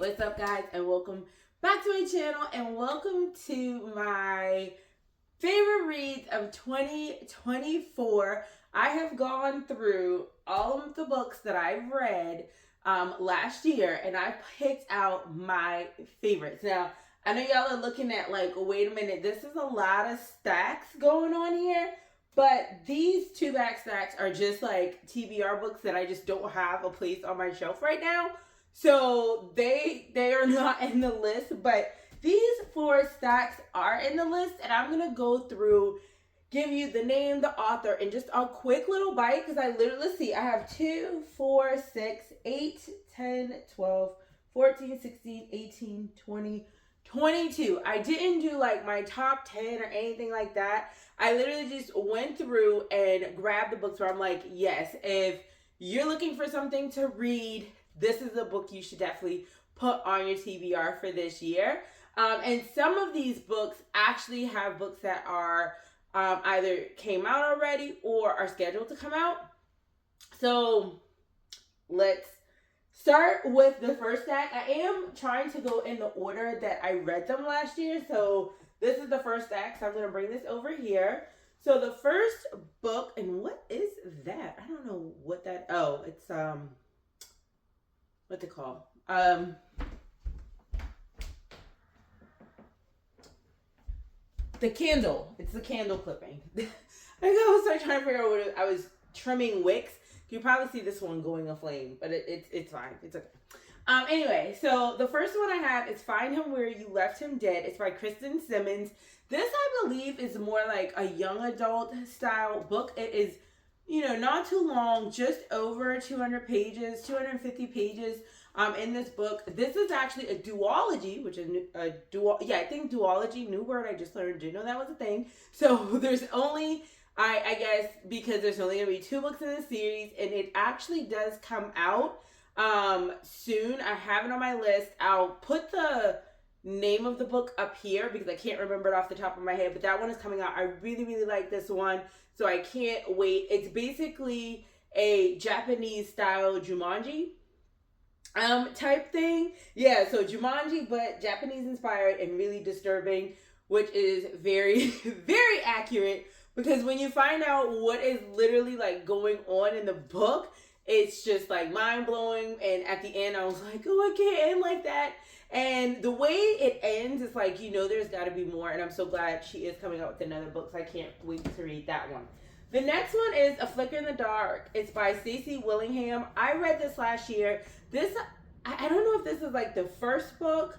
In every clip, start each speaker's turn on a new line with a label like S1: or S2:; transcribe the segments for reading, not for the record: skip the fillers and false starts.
S1: What's up, guys, and welcome back to my channel, and welcome to my favorite reads of 2024. I have gone through all of the books that I've read last year, and I picked out my favorites. Now, I know y'all are looking at like, wait a minute, this is a lot of stacks going on here, but these two back stacks are just like TBR books that I just don't have a place on my shelf right now. So they are not in the list, but these 4 stacks are in the list, and I'm going to go through, give you the name, the author, and just a quick little bite, because I literally, let's see, I have 2, 4, 6, 8, 10, 12, 14, 16, 18, 20, 22. I didn't do like my top 10 or anything like that. I literally just went through and grabbed the books where I'm like, yes, if you're looking for something to read, this is a book you should definitely put on your TBR for this year. And some of these books actually have books that are either came out already or are scheduled to come out. So let's start with the first stack. I am trying to go in the order that I read them last year. So this is the first stack. So I'm going to bring this over here. So the first book, and what is that? I don't know what that, oh, it's, what's it called? The candle. It's the candle clipping. I think I was trying to figure out what I was trimming wicks. You probably see this one going aflame, but it's fine. It's okay. Anyway, so the first one I have is Find Him Where You Left Him Dead. It's by Kristen Simmons. This, I believe, is more like a young adult style book. It is, you know, not too long, just over 200 pages, 250 pages in this book. This is actually a duology, which is a I think duology, new word I just learned, didn't know that was a thing. So there's only, I guess, because there's only going to be 2 books in the series, and it actually does come out soon. I have it on my list. I'll put the name of the book up here because I can't remember it off the top of my head, but that one is coming out. I really, really like this one. So I can't wait. It's basically a Japanese style Jumanji type thing. Yeah, so Jumanji, but Japanese inspired and really disturbing, which is very, very accurate, because when you find out what is literally like going on in the book, it's just like mind blowing. And at the end, I was like, oh, I can't end like that. And the way it ends is like, you know, there's got to be more. And I'm so glad she is coming out with another book. So I can't wait to read that one. The next one is A Flicker in the Dark. It's by Stacey Willingham. I read this last year. This, I don't know if this is like the first book.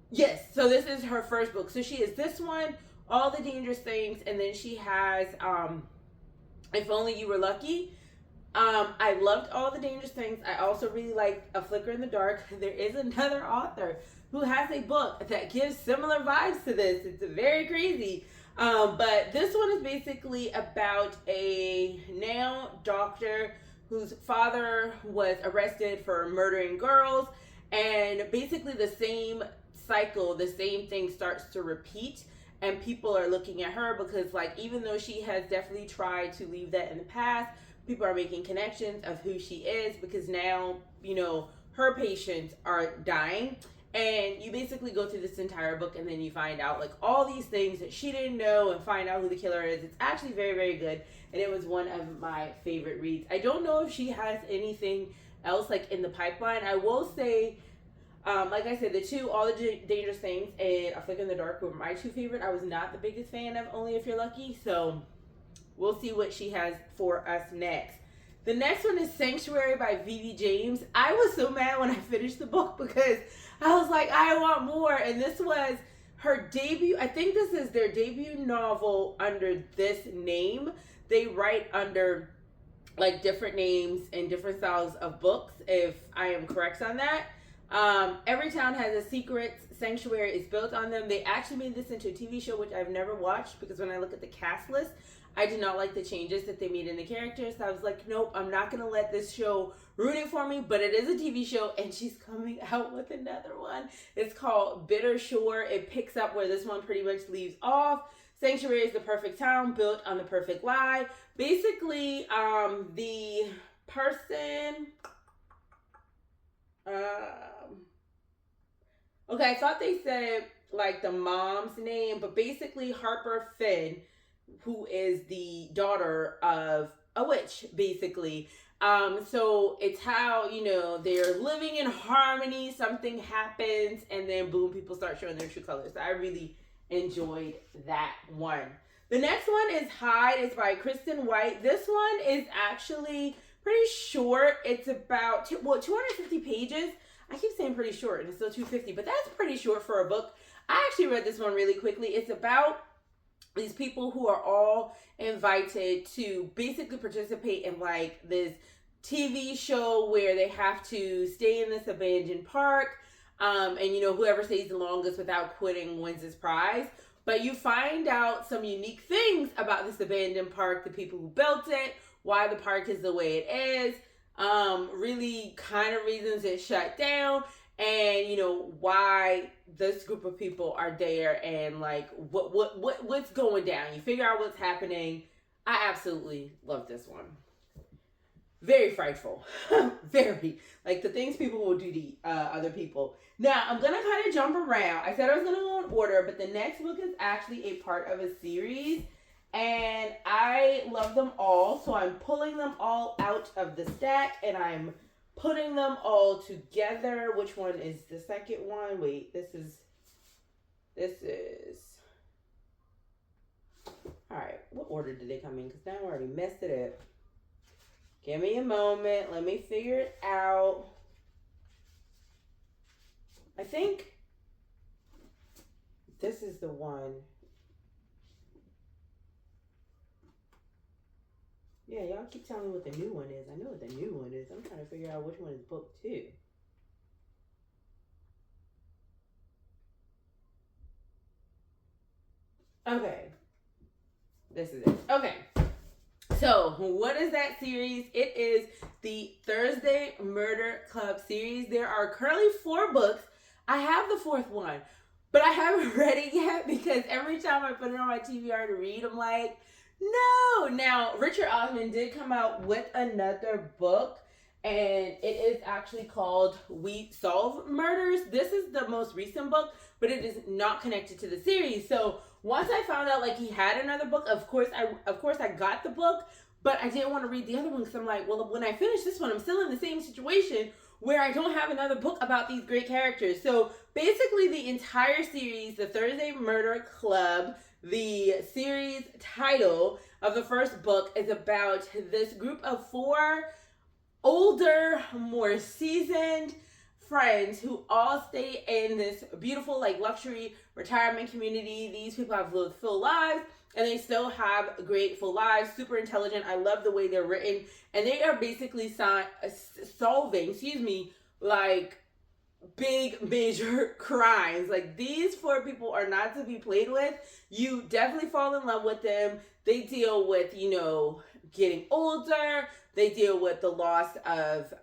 S1: Yes, so this is her first book. So she is this one, All the Dangerous Things, and then she has If Only You Were Lucky. I loved All the Dangerous Things. I also really liked A Flicker in the Dark. There is another author who has a book that gives similar vibes to this. It's very crazy. But this one is basically about a now doctor whose father was arrested for murdering girls. And basically the same cycle, the same thing starts to repeat. And people are looking at her because, like, even though she has definitely tried to leave that in the past, people are making connections of who she is, because now, you know, her patients are dying. And you basically go through this entire book, and then you find out like all these things that she didn't know and find out who the killer is. It's actually very, very good. And it was one of my favorite reads. I don't know if she has anything else like in the pipeline. I will say, like I said, the 2, All the Dangerous Things and A Flicker in the Dark were my 2 favorite. I was not the biggest fan of Only If You're Lucky. So we'll see what she has for us next. The next one is Sanctuary by V.V. James. I was so mad when I finished the book because I was like, I want more. And this was her debut. I think this is their debut novel under this name. They write under like different names and different styles of books, if I am correct on that. Every Town Has a Secret. Sanctuary is built on them. They actually made this into a TV show, which I've never watched, because when I look at the cast list, I did not like the changes that they made in the characters. So I was like, nope, I'm not going to let this show ruin it for me. But it is a TV show, and she's coming out with another one. It's called Bitter Shore. It picks up where this one pretty much leaves off. Sanctuary is the perfect town built on the perfect lie. Basically, the person, Okay, I thought they said like the mom's name, but basically Harper Finn, who is the daughter of a witch, basically. So it's how, they're living in harmony, something happens, and then boom, people start showing their true colors. So I really enjoyed that one. The next one is Hide. It's by Kristen White. This one is actually pretty short. It's about 250 pages. I keep saying pretty short, and it's still 250, but that's pretty short for a book. I actually read this one really quickly. It's about these people who are all invited to basically participate in like this TV show where they have to stay in this abandoned park. And whoever stays the longest without quitting wins this prize. But you find out some unique things about this abandoned park, the people who built it, why the park is the way it is, really kind of reasons it shut down, and why this group of people are there, and like what's going down. You figure out what's happening. I absolutely love this one. Very frightful. Very. Like the things people will do to other people. Now, I'm going to kind of jump around. I said I was going to go in order, but the next book is actually a part of a series. And I love them all. So I'm pulling them all out of the stack and I'm putting them all together. Which one is the second one? Wait, this is. All right. What order did they come in? Because now I already messed it up. Give me a moment. Let me figure it out. I think this is the one. Yeah, y'all keep telling me what the new one is. I know what the new one is. I'm trying to figure out which one is book 2. Okay. This is it. Okay. So, what is that series? It is the Thursday Murder Club series. There are currently 4 books. I have the 4th one, but I haven't read it yet because every time I put it on my TBR to read, I'm like, no. Now, Richard Osman did come out with another book, and it is actually called We Solve Murders. This is the most recent book, but it is not connected to the series. So once I found out like he had another book, of course I got the book, but I didn't want to read the other one because I'm like, well, when I finish this one, I'm still in the same situation where I don't have another book about these great characters. So basically the entire series, the Thursday Murder Club, the series title of the first book is about this group of 4 older, more seasoned friends who all stay in this beautiful like luxury retirement community. These people have lived full lives and they still have great full lives, super intelligent. I love the way they're written, and they are basically solving like big major crimes. Like these 4 people are not to be played with. You definitely fall in love with them. They deal with getting older. They deal with the loss of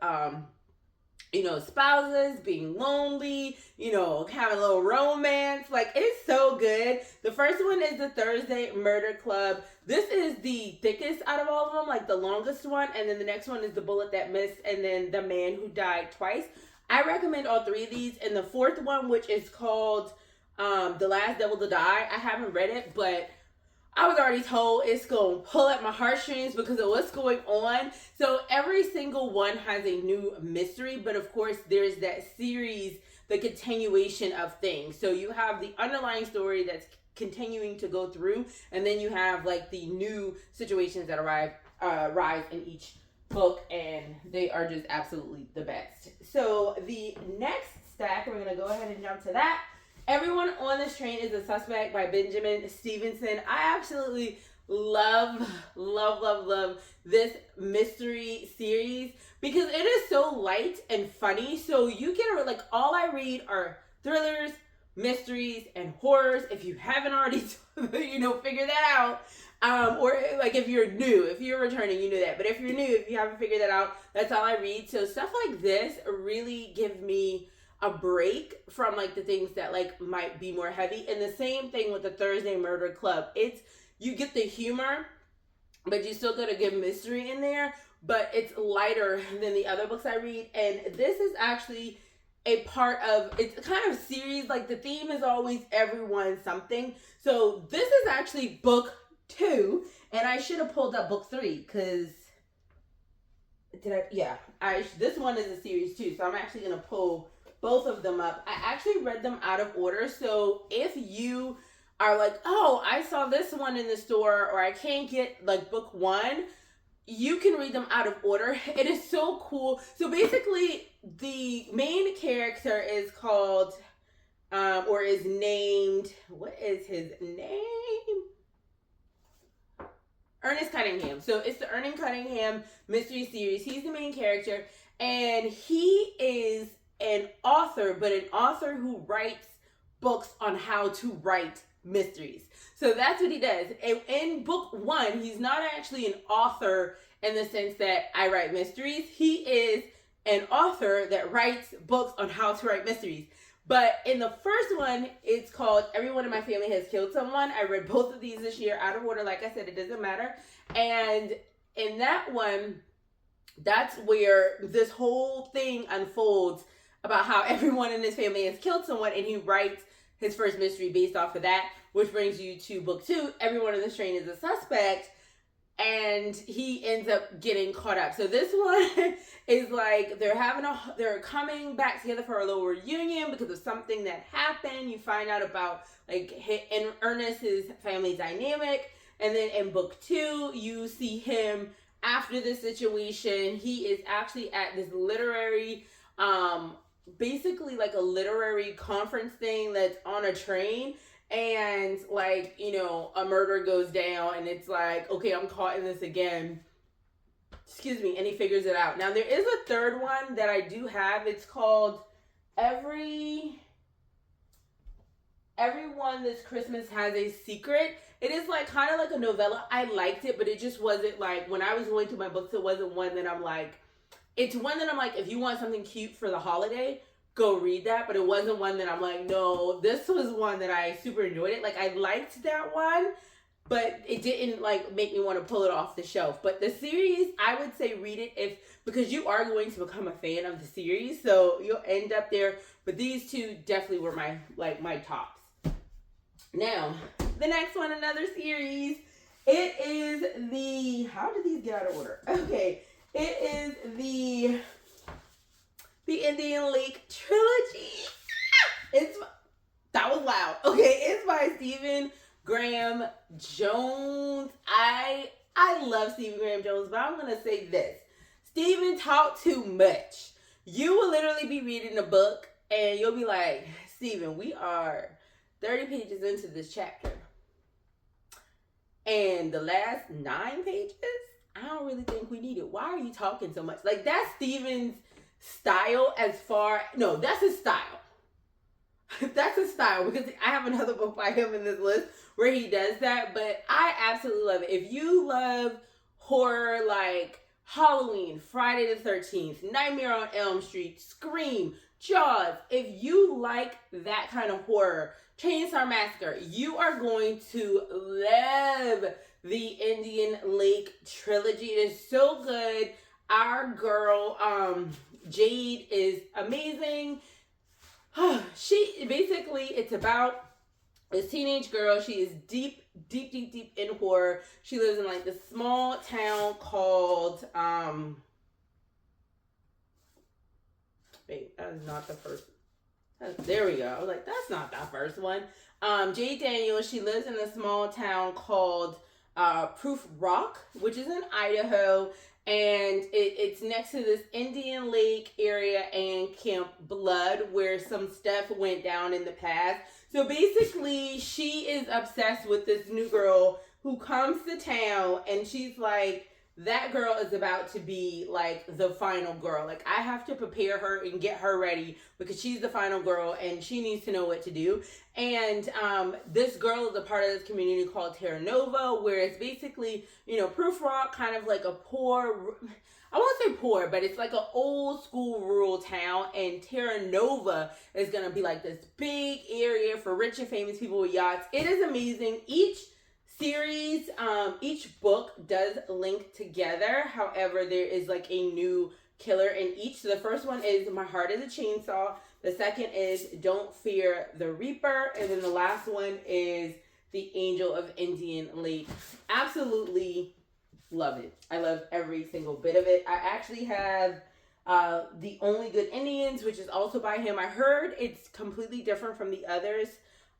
S1: spouses, being lonely, having a little romance. Like, it's so good. The first one is the Thursday Murder Club. This is the thickest out of all of them, like the longest one. And then the next one is The Bullet That Missed, and then The Man Who Died Twice. I recommend all 3 of these. And the 4th one, which is called The Last Devil to Die, I haven't read it, but I was already told it's going to pull at my heartstrings because of what's going on. So every single one has a new mystery, but of course there's that series, the continuation of things. So you have the underlying story that's continuing to go through, and then you have like the new situations that rise in each book, and they are just absolutely the best. So the next stack, we're going to go ahead and jump to that. Everyone on This Train is a Suspect by Benjamin Stevenson. I absolutely love this mystery series because it is so light and funny. So you can, like, all I read are thrillers, mysteries, and horrors. If you haven't already, figured that out. Or like if you're new, if you're returning, you know that. But if you're new, if you haven't figured that out, that's all I read. So stuff like this really gives me a break from like the things that like might be more heavy. And the same thing with the Thursday Murder Club. You get the humor, but you still got a good mystery in there, but it's lighter than the other books I read. And this is actually a part of, it's kind of series, like the theme is always everyone something. So this is actually book 2, and I should have pulled up book 3 because this one is a series too, so I'm actually gonna pull both of them up. I actually read them out of order, so if you are like, oh, I saw this one in the store, or I can't get like book 1, you can read them out of order. It is so cool. So basically, the main character is called, or is named, what is his name? Ernest Cunningham. So it's the Ernest Cunningham mystery series. He's the main character, and he is an author, but an author who writes books on how to write mysteries. So that's what he does. And in book 1, he's not actually an author in the sense that I write mysteries. He is an author that writes books on how to write mysteries. But in the first one, it's called Everyone in My Family Has Killed Someone. I read both of these this year out of order. Like I said, it doesn't matter. And in that one, that's where this whole thing unfolds about how everyone in his family has killed someone, and he writes his first mystery based off of that, which brings you to book 2, Everyone in the Strain is a Suspect, and he ends up getting caught up. So this one is like they're coming back together for a little reunion because of something that happened. You find out about like Ernest's family dynamic, and then in book 2 you see him after this situation. He is actually at this literary basically like a literary conference thing that's on a train, and like, you know, a murder goes down, and it's like, okay, I'm caught in this again, excuse me, and he figures it out. Now there is a third one that I do have. It's called Everyone This Christmas Has a Secret. It is like kind of like a novella. I liked it, but it just wasn't like, when I was going through my books, it wasn't one that I'm like, it's one that I'm like, if you want something cute for the holiday, go read that. But it wasn't one that I'm like, no, this was one that I super enjoyed it. Like, I liked that one, but it didn't like make me want to pull it off the shelf. But the series, I would say read it because you are going to become a fan of the series, so you'll end up there. But these 2 definitely were my tops. Now, the next one, another series. It is the, how did these get out of order? Okay. It is the Indian Lake trilogy. That was loud. Okay, it's by Stephen Graham Jones. I love Stephen Graham Jones, but I'm gonna say this: Stephen talked too much. You will literally be reading a book, and you'll be like, Stephen, we are 30 pages into this chapter, and the last 9 pages. I don't really think we need it. Why are you talking so much? Like, that's Steven's style no, that's his style. That's his style, because I have another book by him in this list where he does that, but I absolutely love it. If you love horror like Halloween, Friday the 13th, Nightmare on Elm Street, Scream, Jaws, if you like that kind of horror, Chainsaw Massacre, you are going to love the Indian Lake trilogy. It is so good. Our girl, Jade, is amazing. It's about this teenage girl. She is deep in horror. She lives in like this small town called, wait, that is not the first. There we go. I was like, that's not that first one. Jade Daniels, she lives in a small town called Proof Rock, which is in Idaho, and it's next to this Indian Lake area and Camp Blood, where some stuff went down in the past. So basically, she is obsessed with this new girl who comes to town, and she's like, that girl is about to be like the final girl. Like, I have to prepare her and get her ready because she's the final girl and she needs to know what to do. And this girl is a part of this community called Terra Nova, where it's basically, you know, Proof Rock, kind of like a poor, I won't say poor, but it's like an old school rural town. And Terra Nova is going to be like this big area for rich and famous people with yachts. It is amazing. Each series, each book does link together. However, there is like a new killer in each. So the first one is My Heart is a Chainsaw. The second is Don't Fear the Reaper. And then the last one is The Angel of Indian Lake. Absolutely love it. I love every single bit of it. I actually have The Only Good Indians, which is also by him. I heard it's completely different from the others.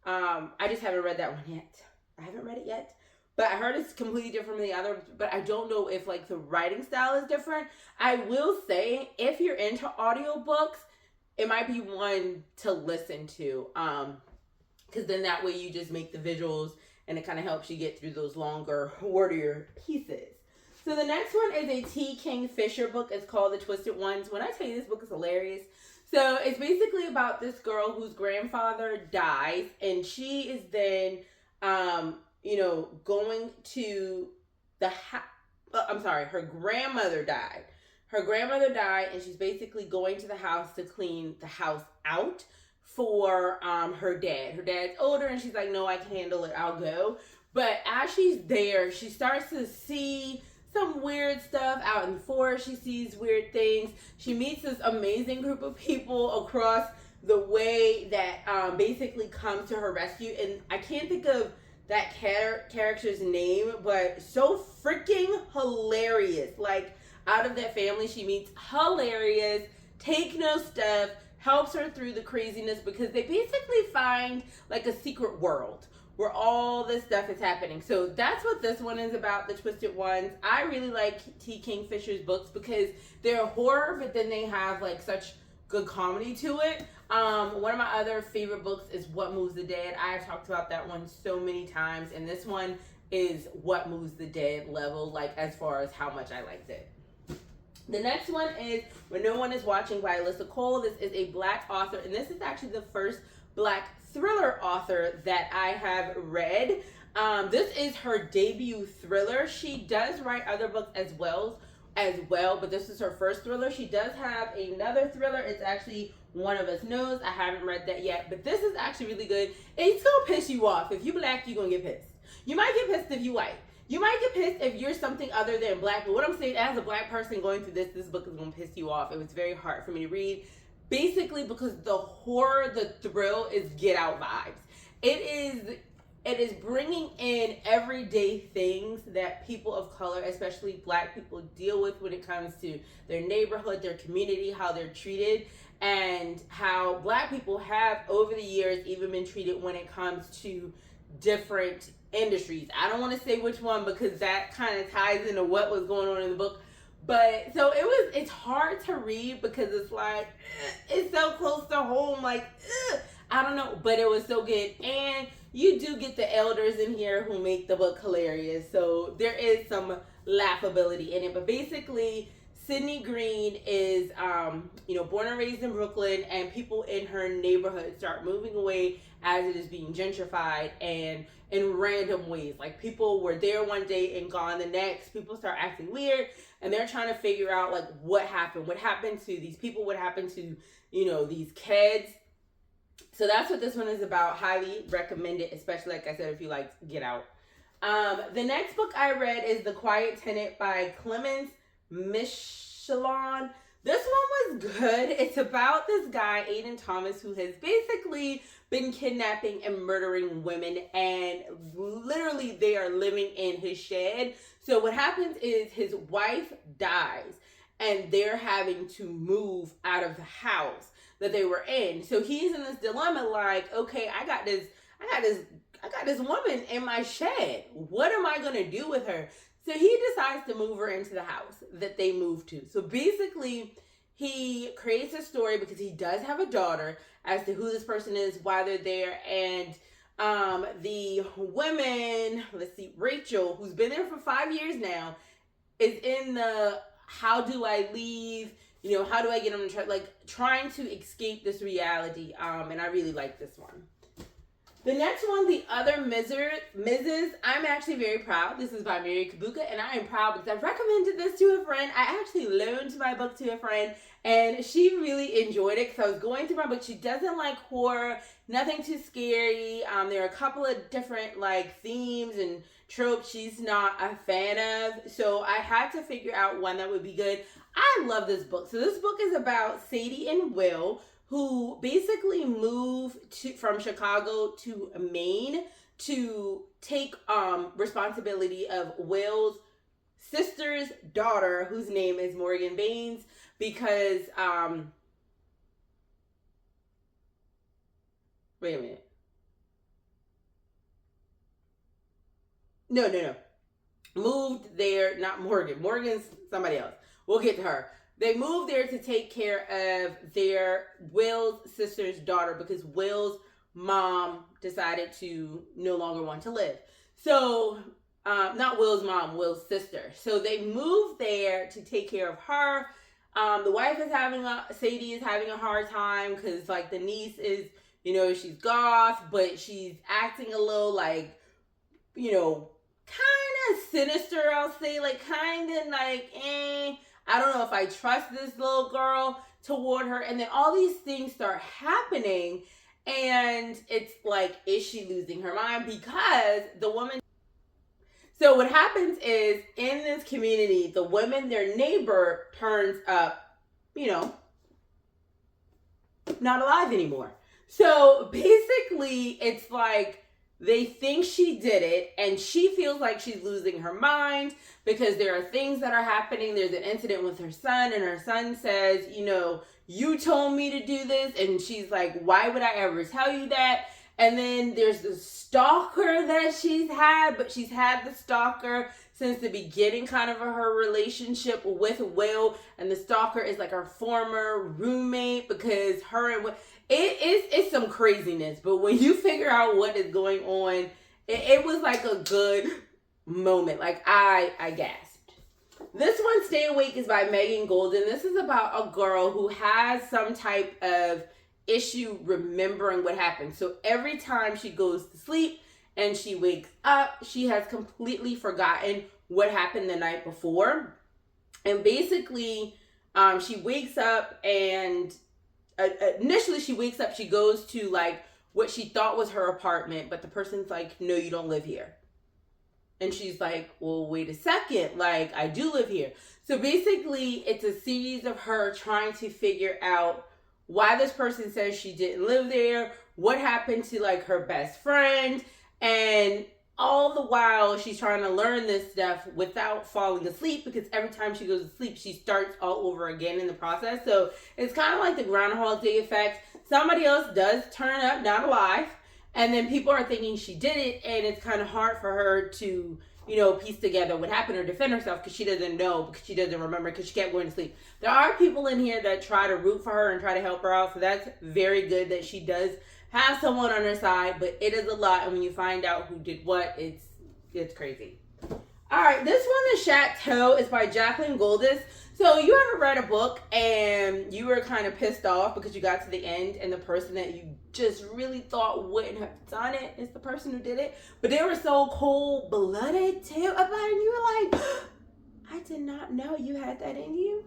S1: I just haven't read that one yet. I haven't read it yet. But I heard it's completely different from the other, but I don't know if like the writing style is different. I will say, if you're into audiobooks, it might be one to listen to. Because then that way you just make the visuals and it kind of helps you get through those longer, wordier pieces. So the next one is a T.Kingfisher book. It's called The Twisted Ones. When I tell you this book is hilarious. So it's basically about this girl whose grandfather dies, and she is then, going to the her grandmother died. Her grandmother died, and she's basically going to the house to clean the house out for her dad. Her dad's older, and she's like, no, I can handle it. I'll go. But as she's there, she starts to see some weird stuff out in the forest. She sees weird things. She meets this amazing group of people across the way that basically come to her rescue. And I can't think of that character's name, but so freaking hilarious. Like, out of that family she meets, hilarious, take no stuff, helps her through the craziness, because they basically find like a secret world where all this stuff is happening. So that's what this one is about, The Twisted Ones. I really like T.Kingfisher's books because they're horror, but then they have like such good comedy to it. One of my other favorite books is What Moves the Dead. I have talked about that one so many times, and this one is What Moves the Dead level, like as far as how much I liked it. The next one is When No One Is Watching by Alyssa Cole. This is a Black author, and this is actually the first Black thriller author that I have read. This is her debut thriller. She does write other books as well, but this is her first thriller. She does have another thriller. It's actually One of Us Knows. I haven't read that yet, but this is actually really good. It's gonna piss you off. If you Black, you're gonna get pissed. You might get pissed if you white. You might get pissed if you're something other than Black, but what I'm saying, as a Black person going through this book is gonna piss you off. It was very hard for me to read, basically because the horror, the thrill is Get Out vibes. It is bringing in everyday things that people of color, especially Black people, deal with when it comes to their neighborhood, their community, how they're treated, and how Black people have over the years even been treated when it comes to different industries. I don't want to say which one because that kind of ties into what was going on in the book. But so it's hard to read because it's like, it's so close to home. Like, I don't know, but it was so good. And you do get the elders in here who make the book hilarious. So there is some laughability in it. But basically, Sydney Green is, born and raised in Brooklyn, and people in her neighborhood start moving away as it is being gentrified and in random ways. Like, people were there one day and gone the next. People start acting weird, and they're trying to figure out, like, what happened to these people, what happened to, these kids. So that's what this one is about. Highly recommend it, especially, like I said, if you like Get Out. The next book I read is The Quiet Tenant by Clemence, Michallon. This one was good. It's about this guy, Aiden Thomas, who has basically been kidnapping and murdering women, and literally they are living in his shed. So what happens is his wife dies, and they're having to move out of the house that they were in. So he's in this dilemma, like, okay, I got this woman in my shed. What am I gonna do with her? So he decides to move her into the house that they moved to. So basically, he creates a story because he does have a daughter as to who this person is, why they're there. And the women, Rachel, who's been there for 5 years now, is in the how do I leave? How do I get them to trying to escape this reality. And I really like this one. The next one, The Other Mrs. I'm actually very proud. This is by Kubica, and I am proud because I recommended this to a friend. I actually loaned my book to a friend, and she really enjoyed it because I was going through my book. She doesn't like horror, nothing too scary. There are a couple of different themes and tropes she's not a fan of, so I had to figure out one that would be good. I love this book. So this book is about Sadie and Will, who basically moved from Chicago to Maine to take responsibility of Will's sister's daughter, whose name is Morgan Baines, because wait a minute. No. Moved there, not Morgan. Morgan's somebody else. We'll get to her. They moved there to take care of their Will's sister's daughter because Will's mom decided to no longer want to live. So, not Will's mom, Will's sister. So they moved there to take care of her. The wife is Sadie is having a hard time because like the niece is, she's goth, but she's acting a little like, kind of sinister, I'll say, like kind of like, I don't know if I trust this little girl toward her. And then all these things start happening and it's like, is she losing her mind? Because the woman. So what happens is in this community, the woman, their neighbor turns up, not alive anymore. So basically it's like, they think she did it and she feels like she's losing her mind because there are things that are happening. There's an incident with her son and her son says, you told me to do this. And she's like, why would I ever tell you that? And then there's the stalker that she's had, but she's had the stalker since the beginning kind of her relationship with Will. And the stalker is like her former roommate because her and Will, it's some craziness. But when you figure out what is going on, it was like a good moment. Like I gasped. This one, Stay Awake, is by Megan Goldin. This is about a girl who has some type of issue remembering what happened. So every time she goes to sleep and she wakes up, she has completely forgotten what happened the night before. And basically, she wakes up and initially she wakes up, she goes to like what she thought was her apartment, but the person's like, no, you don't live here. And she's like, well, wait a second, like I do live here. So basically it's a series of her trying to figure out why this person says she didn't live there, what happened to like her best friend, and all the while she's trying to learn this stuff without falling asleep because every time she goes to sleep, she starts all over again in the process. So it's kind of like the Groundhog Day effect. Somebody else does turn up not alive, and then people are thinking she did it, and it's kind of hard for her to, piece together what happened or defend herself because she doesn't know, because she doesn't remember, because she kept going to sleep. There are people in here that try to root for her and try to help her out, so that's very good that she does have someone on her side, but it is a lot, and when you find out who did what, it's crazy. All right, this one, The Chateau, is by Jacqueline Goldis. So you ever read a book and you were kind of pissed off because you got to the end and the person that you just really thought wouldn't have done it is the person who did it, but they were so cold-blooded too about it, and you were like, I did not know you had that in you.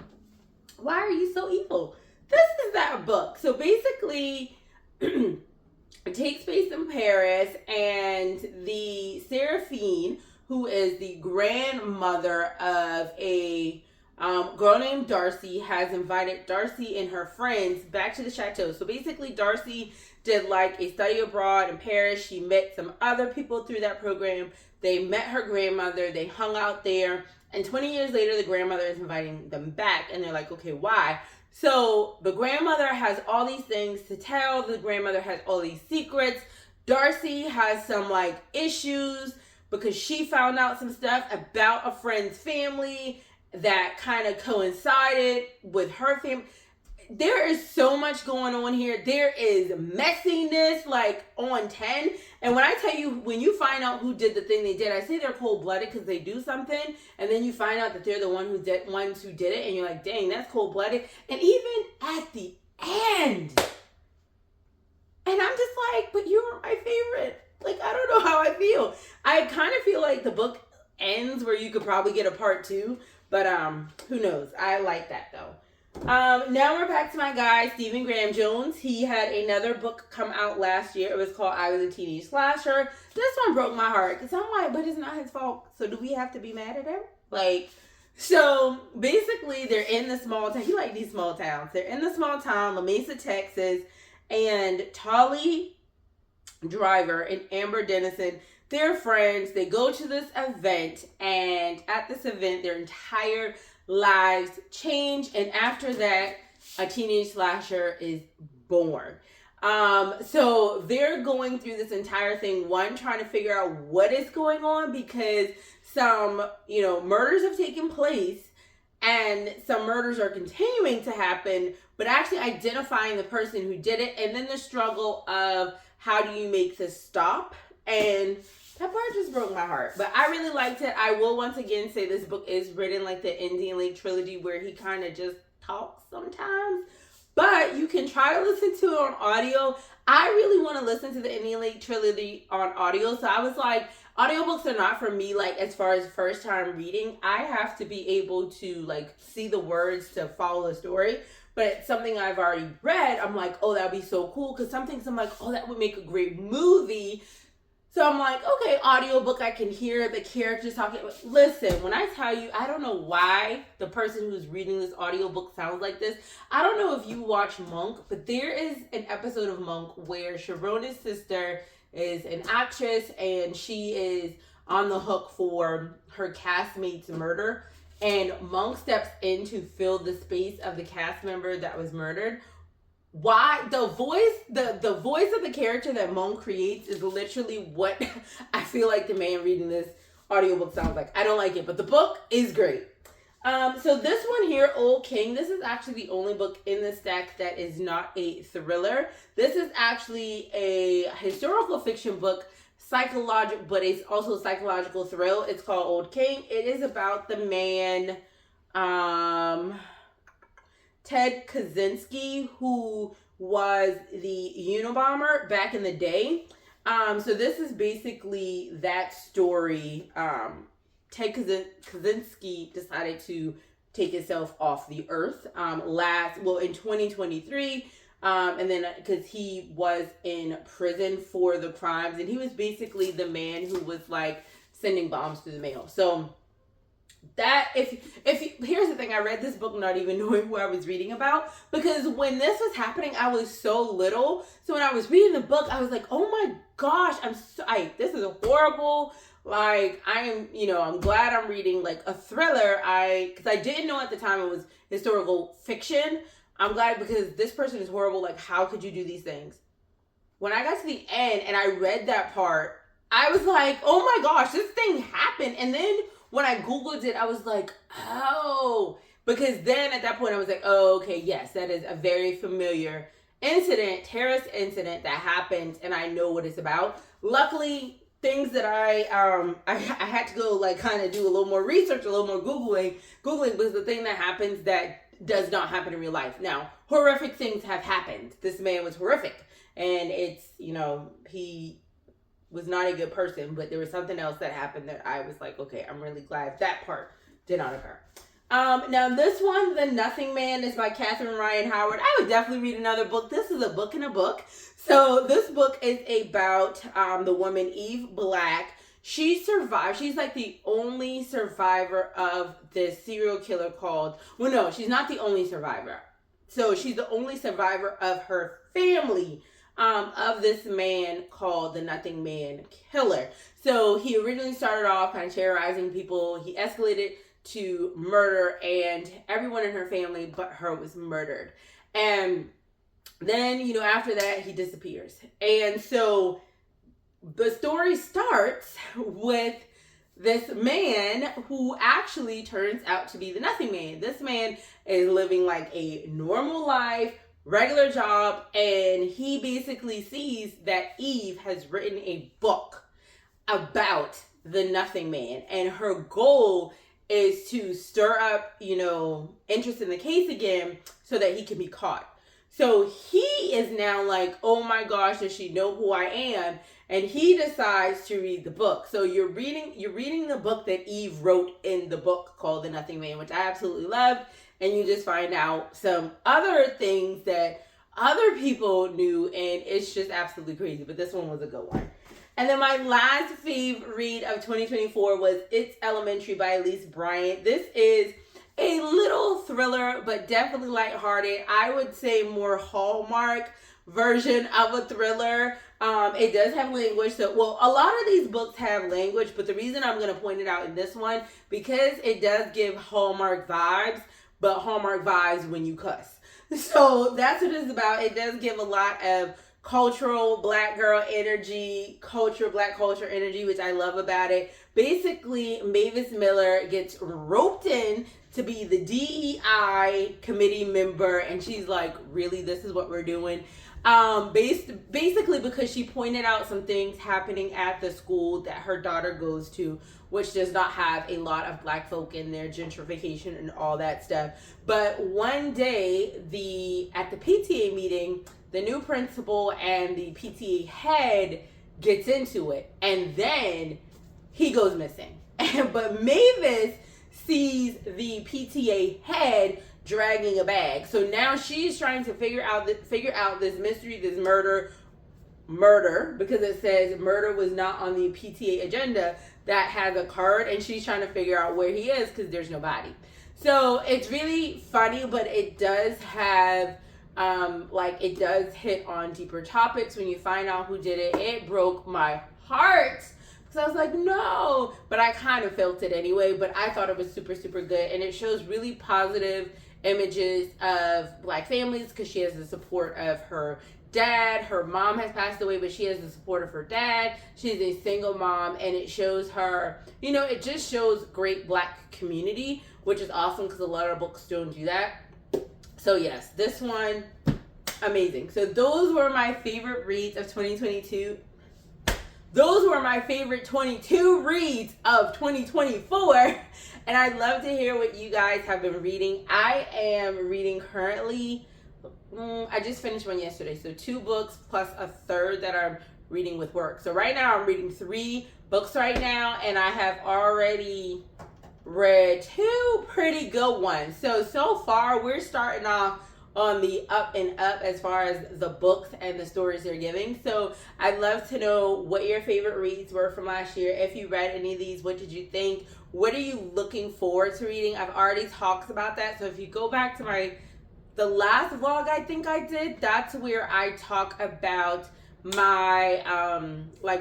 S1: Why are you so evil? This is that book. So basically, it takes place in Paris, and the Seraphine, who is the grandmother of a girl named Darcy, has invited Darcy and her friends back to the chateau. So basically, Darcy did like a study abroad in Paris. She met some other people through that program. They met her grandmother. They hung out there. And 20 years later, the grandmother is inviting them back. And they're like, okay, why? So the grandmother has all these things to tell. The grandmother has all these secrets. Darcy has some like issues because she found out some stuff about a friend's family that kind of coincided with her family. There is so much going on here. There is messiness like on 10. And when I tell you, when you find out who did the thing they did, I say they're cold-blooded because they do something, and then you find out that they're the ones who did it, and you're like, dang, that's cold-blooded. And even at the end, and I'm just like, but you were my favorite. Like, I don't know how I feel. I kind of feel like the book ends where you could probably get a part 2, but who knows? I like that though. Now we're back to my guy, Stephen Graham Jones. He had another book come out last year. It was called I Was a Teenage Slasher. This one broke my heart because I'm like, but it's not his fault. So do we have to be mad at him? Like, So basically, they're in the small town. You like these small towns. They're in the small town, La Mesa, Texas, and Tolly Driver and Amber Dennison, they're friends. They go to this event, and at this event, their entire lives change. And after that, a teenage slasher is born. So they're going through this entire thing, one, trying to figure out what is going on, because some, murders have taken place and some murders are continuing to happen, but actually identifying the person who did it, and then the struggle of how do you make this stop. And that part just broke my heart, but I really liked it. I will once again say this book is written like the Indian Lake trilogy, where he kind of just talks sometimes. But you can try to listen to it on audio. I really want to listen to the Indian Lake trilogy on audio. So I was like, audiobooks are not for me, like, as far as first time reading. I have to be able to, like, see the words to follow the story. But it's something I've already read. I'm like, oh, that'd be so cool. Because some things I'm like, oh, that would make a great movie. So I'm like, okay, audiobook, I can hear the characters talking. Listen, when I tell you, I don't know why the person who's reading this audiobook sounds like this. I don't know if you watch Monk, but there is an episode of Monk where Sharona's sister is an actress, and she is on the hook for her castmate's murder. And Monk steps in to fill the space of the cast member that was murdered. Why the voice of the character that Monk creates is literally what I feel like the man reading this audiobook sounds like. I don't like it, but the book is great. So this one here, Old King, this is actually the only book in the stack that is not a thriller. This is actually a historical fiction book, psychological, but it's also psychological thrill. It's called Old King. It is about the man, Ted Kaczynski, who was the Unabomber back in the day. So this is basically that story. Ted Kaczynski decided to take himself off the earth in 2023. And then because he was in prison for the crimes, and he was basically the man who was like sending bombs through the mail. So that here's the thing, I read this book not even knowing who I was reading about, because when this was happening I was so little. So when I was reading the book I was like, oh my gosh, this is horrible. Like, I'm glad I'm reading like a thriller. Because I didn't know at the time it was historical fiction. I'm glad, because this person is horrible. Like, how could you do these things? When I got to the end and I read that part, I was like, oh my gosh, this thing happened. And then when I Googled it, I was like, oh, because then at that point I was like, oh, okay, yes, that is a very familiar terrorist incident that happened, and I know what it's about. Luckily, things that I had to go like kind of do a little more research, a little more Googling was the thing that happens that does not happen in real life. Now, horrific things have happened. This man was horrific, and it's, he was not a good person, but there was something else that happened that I was like, okay, I'm really glad that part did not occur. Now this one, The Nothing Man, is by Catherine Ryan Howard. I would definitely read another book. This is a book in a book. So this book is about the woman Eve Black. She survived. She's like the only survivor of this serial killer she's not the only survivor. So she's the only survivor of her family, of this man called the Nothing Man Killer. So he originally started off kind of terrorizing people. He escalated to murder, and everyone in her family but her was murdered. And then, after that, he disappears. And so the story starts with this man who actually turns out to be the Nothing Man. This man is living like a normal life, regular job, and he basically sees that Eve has written a book about the Nothing Man, and her goal is to stir up, interest in the case again so that he can be caught. So he is now like, oh my gosh, does she know who I am? And he decides to read the book. So you're reading the book that Eve wrote in the book called The Nothing Man, which I absolutely loved. And you just find out some other things that other people knew, and it's just absolutely crazy. But this one was a good one. And then my last fave read of 2024 was It's Elementary by Elise Bryant. This is a little thriller, but definitely lighthearted. I would say more Hallmark version of a thriller. It does have language. So, well, a lot of these books have language, but the reason I'm going to point it out in this one, because it does give Hallmark vibes, but Hallmark vibes when you cuss. So that's what it's about. It does give a lot of cultural black girl energy, black culture energy, which I love about it. Basically, Mavis Miller gets roped in to be the DEI committee member, and she's like, really, this is what we're doing? Basically because she pointed out some things happening at the school that her daughter goes to, which does not have a lot of black folk in there, gentrification and all that stuff. But one day, at the PTA meeting, the new principal and the PTA head gets into it, and then he goes missing. But Mavis sees the PTA head dragging a bag. So now she's trying to figure out this mystery, this murder, because it says murder was not on the PTA agenda, that has occurred, and she's trying to figure out where he is because there's no body. So it's really funny, but it does have it does hit on deeper topics when you find out who did it. It broke my heart because I was like, no, but I kind of felt it anyway. But I thought it was super, super good, and it shows really positive images of black families because she has the support of her dad. Her mom has passed away, but she has the support of her dad. She's a single mom, and it shows her, it just shows great black community, which is awesome because a lot of books don't do that. So yes, this one, amazing. So those were my favorite reads of 2022. Those were my favorite 22 reads of 2024. And I'd love to hear what you guys have been reading. I am reading currently, I just finished one yesterday. So 2 books plus a third that I'm reading with work. So right now I'm reading 3 books right now. And I have already read 2 pretty good ones. So far we're starting off on the up and up as far as the books and the stories they're giving. So I'd love to know what your favorite reads were from last year. If you read any of these, what did you think? What are you looking forward to reading? I've already talked about that. So if you go back to the last vlog I think I did, that's where I talk about my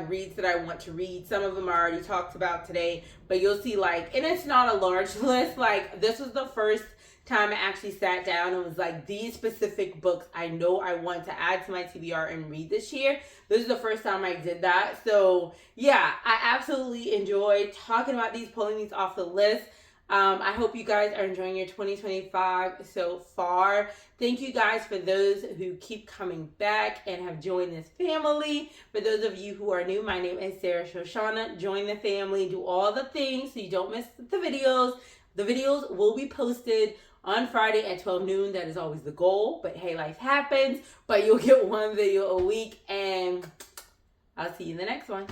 S1: reads that I want to read. Some of them I already talked about today, but you'll see and it's not a large list. This was the first time I actually sat down and was like, these specific books I know I want to add to my TBR and read this year. This is the first time I did that. So yeah, I absolutely enjoyed talking about these, pulling these off the list. I hope you guys are enjoying your 2025 so far. Thank you guys for those who keep coming back and have joined this family. For those of you who are new, my name is Sho'Shanna. Join the family, do all the things so you don't miss the videos. The videos will be posted on Friday at 12 noon. That is always the goal, but hey, life happens. But you'll get one video a week, and I'll see you in the next one.